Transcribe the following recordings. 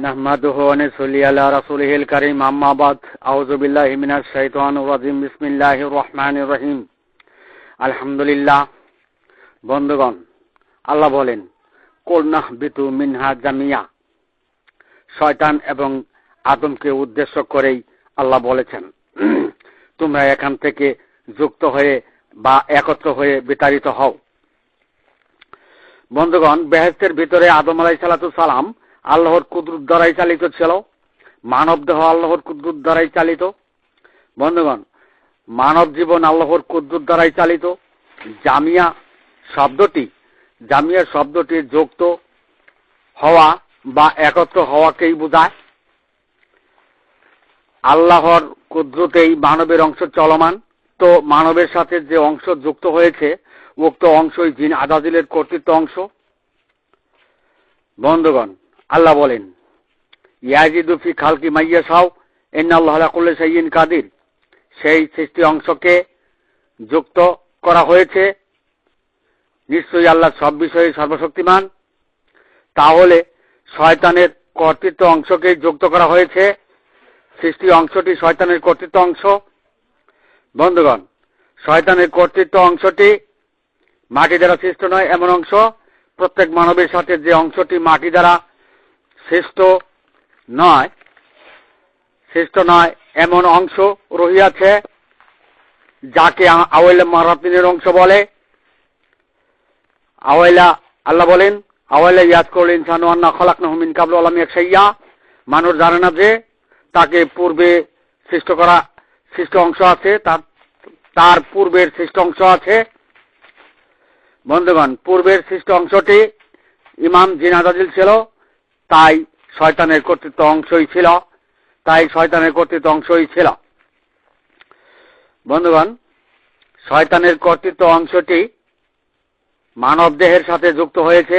নাহমাদুহু ওয়া নুসাল্লি আলা রাসূলিহিল কারীম আম্মা বাদ আউযু বিল্লাহি মিনাশ শাইতানির রাজীম বিসমিল্লাহির রহমানির রহিম আলহামদুলিল্লাহ। বন্ধুগণ, আল্লাহ বলেন কুল নাহবিতু মিনহা জামিয়া। শয়তান এবং আদমকে উদ্দেশ্য করেই আল্লাহ বলেছেন তোমরা এখান থেকে যুক্ত হয়ে বা একত্র হয়ে বিতাড়িত হও। বন্ধুগণ, বেহেশতের ভিতরে আদম আলাইহিস সালাম আল্লাহর কুদরত দ্বারাই চালিত ছিল, মানব দেহ আল্লাহর কুদরত দ্বারাই চালিত। বন্ধুগণ, মানব জীবন আল্লাহর কুদরত দ্বারাই চালিত। জামিয়া শব্দটি যুক্ত হওয়া বা একত্র হওয়াকেই বোঝায়। আল্লাহর কুদরতেই মানবের অংশ চলমান, তো মানবের সাথে যে অংশ যুক্ত হয়েছে উক্ত অংশই জিন আজাজিলের কর্তৃত্ব অংশ। বন্ধুগণ, আল্লাহ বলেন ইয়াজিদু ফি খালকি মাইয়াশাউ ইন্নাল্লাহা আলা কুল্লি শাইইন কাদির। সেই সৃষ্টি অংশকে যুক্ত করা হয়েছে, নিশ্চয়ই আল্লাহ সব বিষয়ে সর্বশক্তিমান। তাহলে শয়তানের কর্তৃত্ব অংশকেই যুক্ত করা হয়েছে, সৃষ্টি অংশটি শয়তানের কর্তৃত্ব অংশ। বন্ধুগণ, শয়তানের কর্তৃত্ব অংশটি মাটি দ্বারা সৃষ্ট নয় এমন অংশ। প্রত্যেক মানবের সাথে যে অংশটি মাটি দ্বারা সৃষ্ট নয় এমন অংশ রহিয়াছে, যাকে আওয়াইলা মারাতিনের অংশ বলে। আল্লাহ বলেন আওয়াইলা ইয়াজকুরুল ইনসানু আন্না খালাকনাহু মিন ক্বাবলু ওয়া লাম ইয়াক শাইয়্যা। মানুষ জানে না যে তাকে পূর্বে সৃষ্ট অংশ আছে, তার পূর্বের সৃষ্ট অংশ আছে। বন্ধুগণ, পূর্বের সৃষ্ট অংশটি ইমাম জিন আজাজিল ছিল, তাই শয়তানের কর্তৃত্ব অংশই ছিল। বন্ধুগণ, শয়তানের কর্তৃত্ব অংশটি মানব দেহের সাথে যুক্ত হয়েছে।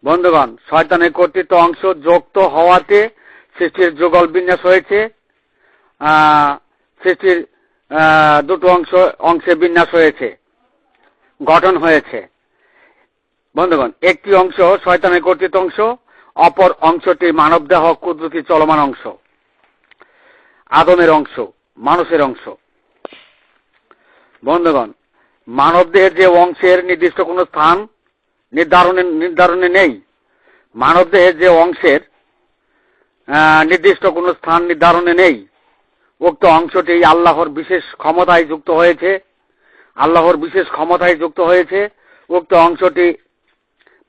বন্ধুগণ, শয়তানের কর্তৃত্ব অংশ যুক্ত হওয়াতে সৃষ্টির যুগল বিন্যাস হয়েছে। সৃষ্টির দুটো অংশে বিন্যাস হয়েছে, গঠন হয়েছে। বন্ধুগণ, একটি অংশ শয়তানের কর্তৃত্ব অংশ, অপর অংশটি মানব দেহ কুদরতি চলমান অংশ, আদমের অংশ, মানুষের অংশ। বন্ধুগণ, মানব দেহের যে অংশের নির্দিষ্ট কোনো স্থান নির্ধারণে নেই, মানব দেহের যে অংশের নির্দিষ্ট কোনো স্থান নির্ধারণে নেই, উক্ত অংশটি আল্লাহর বিশেষ ক্ষমতায় যুক্ত হয়েছে। উক্ত অংশটি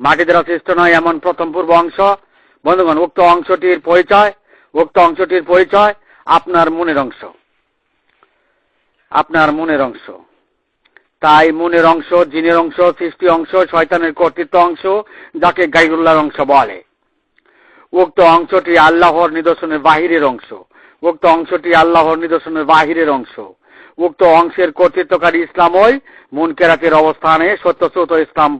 মাটি দ্বারা সৃষ্ট নয় এমন প্রথম পূর্ব অংশ। বন্ধুগণ, উক্ত অংশটির পরিচয় আপনার মনের অংশ। তাই মনের অংশ, জিনের অংশ, সৃষ্টি অংশ, শয়তানের কর্তৃত্ব অংশ, যাকে গায়রুল্লাহর অংশ বলে। উক্ত অংশটি আল্লাহর নিদর্শনের বাহিরের অংশ। উক্ত অংশের কর্তৃত্বকারী ইসলামই মুনকেরাতের অবস্থানে সত্যচ্যুত ইসলাম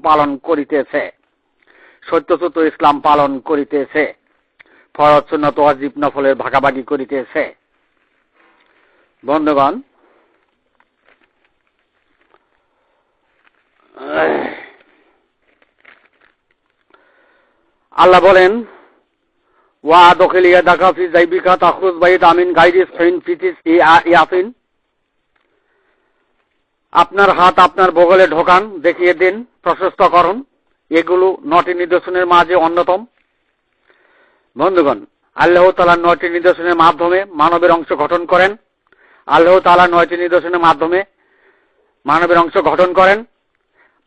পালন করিতেছে। ফরজ সুন্নাত ওয়াজিব নফলের ভাগাভাগি করিতেছে। বন্ধুগণ, আল্লাহ বলেন ওয়া দখিল ইয়াদাকা ফি জাইবিকা তাখরুজ বাইদ আমিন গাইরিস ফাইন ফিতিস ইয়াফিন। আপনার হাত আপনার বগলে ঢোকান, দেখিয়ে দিন প্রশস্ত করুন। এগুলো 9টি নিদর্শনের মাঝে অন্যতম। বন্ধুগণ, আল্লাহ তাআলা 9টি নিদর্শনের মাধ্যমে মানবের অংশ গঠন করেন।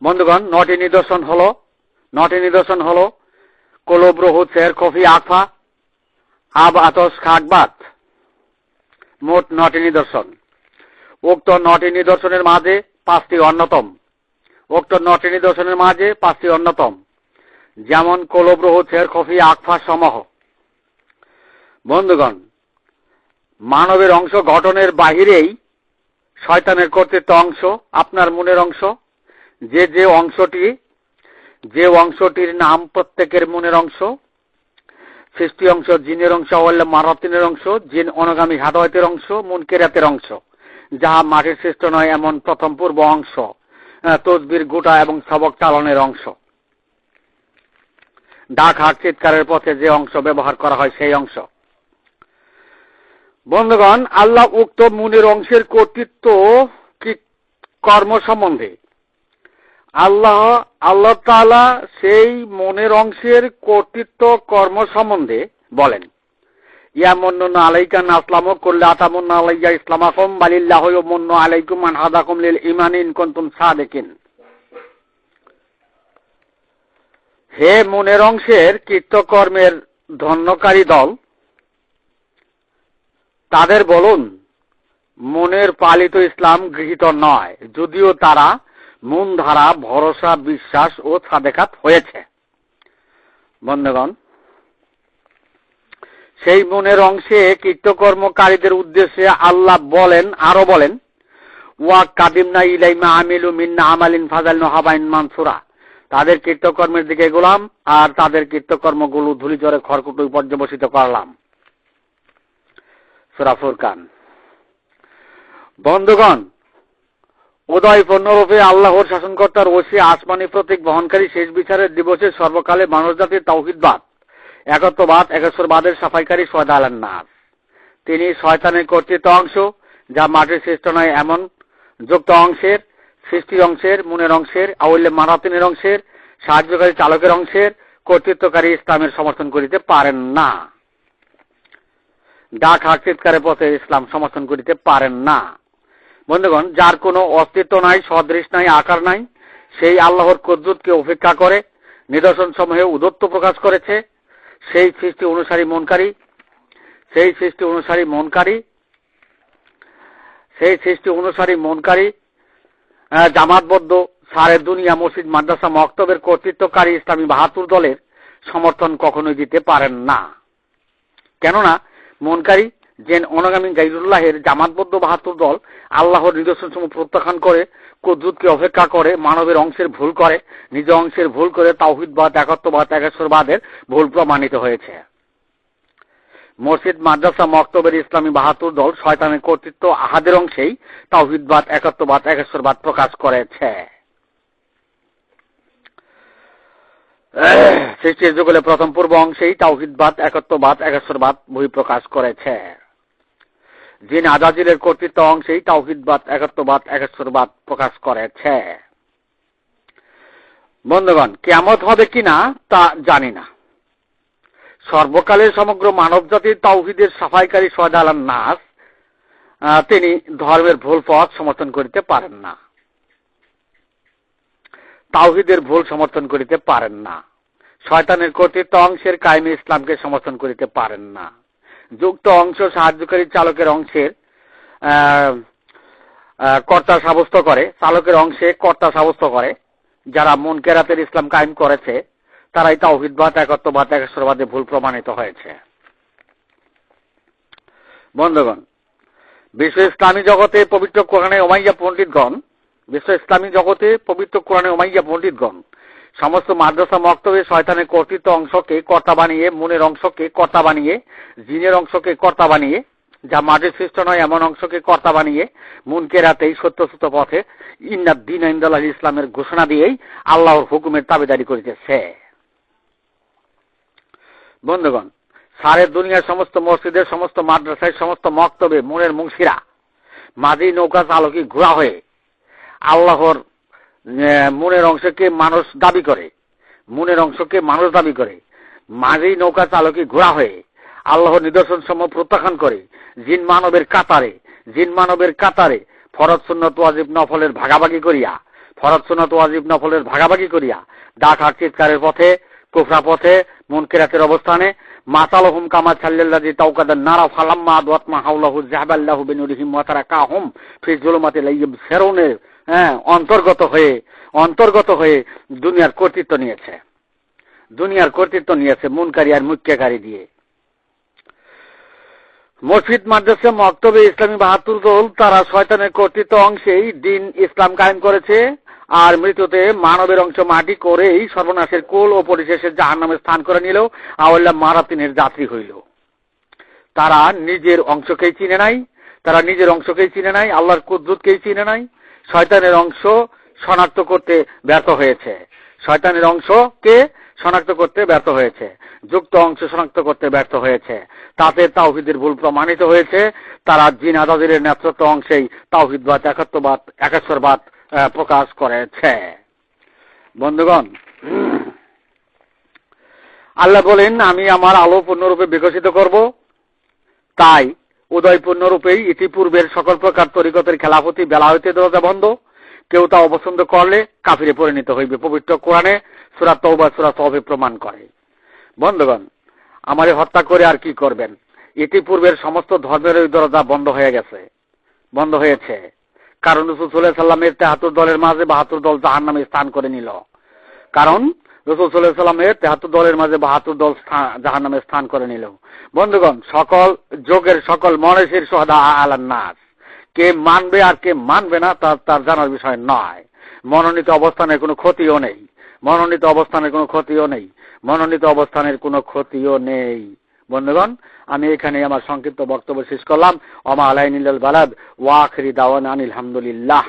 বন্ধুগণ, 9টি নিদর্শন হলো কলব, রুহু, চের, কফি, আকফা, আব, আতস, খাকবাত। মোট 9টি নিদর্শন। উক্ত 9টি নিদর্শনের মাঝে 5টি অন্যতম, যেমন কলব, রুহু, চের, কফি, আকফা সমূহ। বন্ধুগণ, মানবের অংশ গঠনের বাহিরেই শয়তানের কর্তৃত্ব অংশ, আপনার মনের অংশ। যে অংশটির নাম প্রত্যেকের মনের অংশ। সৃষ্টি অংশ জিনের অংশ, আল্লাহ মারাতিনের অংশ, জিন অনুগামী হাদায়াতের অংশ, মুনকেরাতের অংশ, যাহা মাটির সৃষ্ট নয় এমন প্রথম পূর্ব অংশ, তসবির গোটা এবং সবক চালনের অংশ। ডাক হাক চিৎকারের পথে যে অংশ ব্যবহার করা হয় সেই অংশ। বন্ধুগণ, আল্লাহ উক্ত মুনের অংশের কর্তৃত্ব কি কর্ম সম্বন্ধে আল্লাহ তাআলা সেই মনের অংশের কর্তৃত্ব কর্ম সম্বন্ধে বলেন, ইয়ামুন্নুনা আলাইকা নাসলামু কুল্লা আতামুন্না আলাইয়া ইসলামাকুম বালিল্লাহু ইয়ামুন্নু আলাইকুম মান হাদাকুম লিল ঈমানি ইন কুনতুম সাদিকিন। হে মনের অংশের কৃতকর্মের ধন্যকারী দল, তাদের বলুন মনের পালিত ইসলাম গৃহীত নয়, যদিও তারা মন ধারা ভরসা বিশ্বাস ও সাদেকাত হয়েছে। বন্ধুগণ, সেই মনের অংশে কৃতকর্মকারীদের উদ্দেশ্যে আল্লাহ আরো বলেন ওয়া কাদিমনা ইলাইমা আমিলু মিন্না আমালিন ফাজালনু হাবাইন মানসুরা। তাদের কৃতকর্মের দিকে গোলাম আর তাদের কৃতকর্মগুলো ধূলিঝড়ে খড়কুটো পর্যবসিত করলাম। সূরা ফুরকান। বন্ধুগণ, উদয় পূর্ণরূপে আল্লাহর শাসনকর্তার ওসি আসমানি প্রতীক বহনকারী শেষ বিচারের দিবসে সর্বকালে মানবজাতির তাওহীদবাদ একত্ববাদ একেশ্বরবাদের সাফাইকারী শয়দ আলান নাস। তিনি শয়তানের কর্তৃত্ব অংশ, যা মাটির সৃষ্ট নয় এমন যুক্ত অংশের, সৃষ্টির অংশের, মনের অংশের, আউল্যে মারাতিনের অংশের, সাহায্যকারী চালকের অংশের কর্তৃত্বকারী ইসলামের সমর্থন করিতে পারেন না। ডাক হাক চিৎকারের পথে ইসলাম সমর্থন করিতে পারেন না। বন্ধুগণ, যার কোনো অস্তিত্ব নাই, সদৃশ নাই, আকার নাই, সেই আল্লাহর কুদরতকে উপেক্ষা করে নিদর্শন সমূহে উদত্ত প্রকাশ করেছে। সেই সৃষ্টি অনুসারী মনকারী জামাতবদ্ধ সারে দুনিয়া মসজিদ মাদ্রাসা মক্তবের কর্তৃত্বকারী ইসলামী ৭২ দলের সমর্থন কখনোই দিতে পারেন না। কেননা মনকারী জেন অনাগামী গাইরুল্লাহের জামাতবদ্ধ ৭২ দল আল্লাহর নিদর্শনসমূহ প্রত্যাখ্যান করে কুদরতকে অপেক্ষা করে মানবের অংশের ভুল করে, নিজ অংশের ভুল করে তাওহীদবাদ একত্ববাদ একেশ্বরবাদের ভুল প্রমাণিত হয়েছে। মসজিদ মাদ্রাসা মক্তবের ইসলামী ৭২ দল শয়তানের কর্তৃত্ব আহাদের অংশেই তাওহীদবাদ একত্ববাদ একেশ্বরবাদ প্রকাশ করেছে। সৃষ্টির যুগলে প্রথম পূর্ব অংশেই তাওহীদবাদ একত্ববাদ একেশ্বরবাদ বই প্রকাশ করেছে। জিন আজাজিলের কর্তৃত্ব অংশেই তাওহীদবাদ একত্ববাদ একেশ্বরবাদ প্রকাশ করেছে। বন্ধুগণ, কিয়ামত হবে কিনা তা জানি না। সর্বকালের সমগ্র মানব জাতির তাওহীদের সাফাইকারী শয়দ আলান নাস, তিনি ধর্মের ভুল পথ সমর্থন করিতে পারেন না, তাওহীদের ভুল সমর্থন করিতে পারেন না, শয়তানের কর্তৃত্ব অংশের কায়েমে ইসলামকে সমর্থন করিতে পারেন না, যুক্ত অংশ সাহায্যকারী চালকের অংশের কর্তা সাব্যস্ত করে, চালকের অংশে কর্তা সাব্যস্ত করে। যারা মুনকেরাতের ইসলাম কায়েম করেছে তারাই তাওহীদবাদ একত্ববাদ একেশ্বরবাদে ভুল প্রমাণিত হয়েছে। বন্ধুগণ, বিশ্ব ইসলামী জগতে পবিত্র কোরআনে উমাইয়া পণ্ডিতগণ সমস্ত মাদ্রাসা মক্তবে শয়তানের কর্তৃত্ব অংশকে কর্তা বানিয়ে, মনের অংশকে কর্তা বানিয়ে, জিনের অংশকে কর্তা বানিয়ে, যা মাটির সৃষ্ট নয় এমন অংশকে কর্তা বানিয়ে মুনকেরাতেই সত্যসূত পথে ইন্নাদ দীন ইনদাল্লাহি ইসলামের ঘোষণা দিয়েই আল্লাহর হুকুমের দাবিদারি করিতেছে। বন্ধুগণ, সারে দুনিয়ার সমস্ত মসজিদের, সমস্ত মাদ্রাসায়, সমস্ত মক্তবে মনের মুন্সিরা মাঝি নৌকা চালকি ঘোড়া হয়ে আল্লাহর মনের অংশকে মানুষ দাবি করে, মাঝি নৌকা চালকি ঘোড়া হয়ে আল্লাহর নিদর্শন সমূহ প্রত্যাখ্যান করে জিন মানবের কাতারে ফরজ সুন্নত ওয়াজিব নফলের ভাগাভাগি করিয়া ডাক হাক চিৎকারের পথে, কুফরা পথে, মুনকিরাতের অবস্থানে মাসালহুম কামা ছাল্লাল্লাযী তাওকাদান নারা ফালাম্মা আদওয়াতমা হাওলাহু যাহাবাল্লাহু বিনুরিহিম ওয়া তারাকাহুম ফি যুলুমাতি লা ইবসিরুনের অন্তর্গত হয়ে দুনিয়ার কর্তৃত্ব নিয়েছে মুনকারী আর মুক্কারী দিয়ে। মসজিদ মাদ্রাসা মক্তবে ইসলামী ৭২ দল তারা শয়তানের কর্তৃত্ব অংশেই দিন ইসলাম কায়েম করেছে, আর মৃত্যুতে মানবের অংশ মাটি করেই সর্বনাশের কোল ও পরিশেষে জাহান্নামে স্থান করে নিল, আওয়াল্লা মারাতিনের যাত্রী হইল। তারা নিজের অংশকেই চিনে নাই, আল্লাহর কুদরতকেই চিনে নাই, শয়তানের অংশ শনাক্ত করতে ব্যর্থ হয়েছে। শয়তানের অংশকে শনাক্ত করতে ব্যর্থ হয়েছে, যুক্ত অংশ শনাক্ত করতে ব্যর্থ হয়েছে। তাতে তাওহীদের ভুল প্রমাণিত হয়েছে। তারা জিন আদাদিরের নেতৃত্ব অংশেই তাওহীদবাদ, একাত্মবাদ প্রকাশ করেছে। বন্ধুগণ, আল্লাহ বলেন, আমি আমার আলো পূর্ণরূপে বিকশিত করব। তাই উদয় পূর্ণরূপেই ইতিপূর্বের সকল প্রকার তরিকতের খেলাফতি বেলা হইতে দরজা বন্ধ। কেউ তা অপছন্দ করলে কাফিরে পরিণত হইবে। পবিত্র কোরআনে সূরা তাওবা সূরা সফে প্রমাণ করে। বন্ধুগণ, আমারে হত্যা করে আর কি করবেন? ইতিপূর্বের সমস্ত ধর্মের ওই দরজা বন্ধ হয়েছে। কারণ রাসূল সাল্লাল্লাহু আলাইহি সাল্লামের ৭৩ দলের মাঝে ৭২ দল জাহান্নামে স্থান করে নিল। কারণ রাসূল সাল্লাল্লাহু আলাইহি সাল্লামের ৭৩ দলের মাঝে ৭২ দল জাহান্নামে স্থান করে নিল। বন্ধুগণ, সকল যুগের সকল মনীষীর সুহাদা আলান নাস, কে মানবে আর কে মানবে না তার জানার বিষয় নয়। মনোনীত অবস্থানের কোনো ক্ষতিও নেই। বন্ধুগণ, আমি এখানে আমার সংক্ষিপ্ত বক্তব্য শেষ করলাম। ওমা আলাইনা ইল্লাল বালাগ ওয়া আখিরি দাওয়ানা আনিল হামদুলিল্লাহ।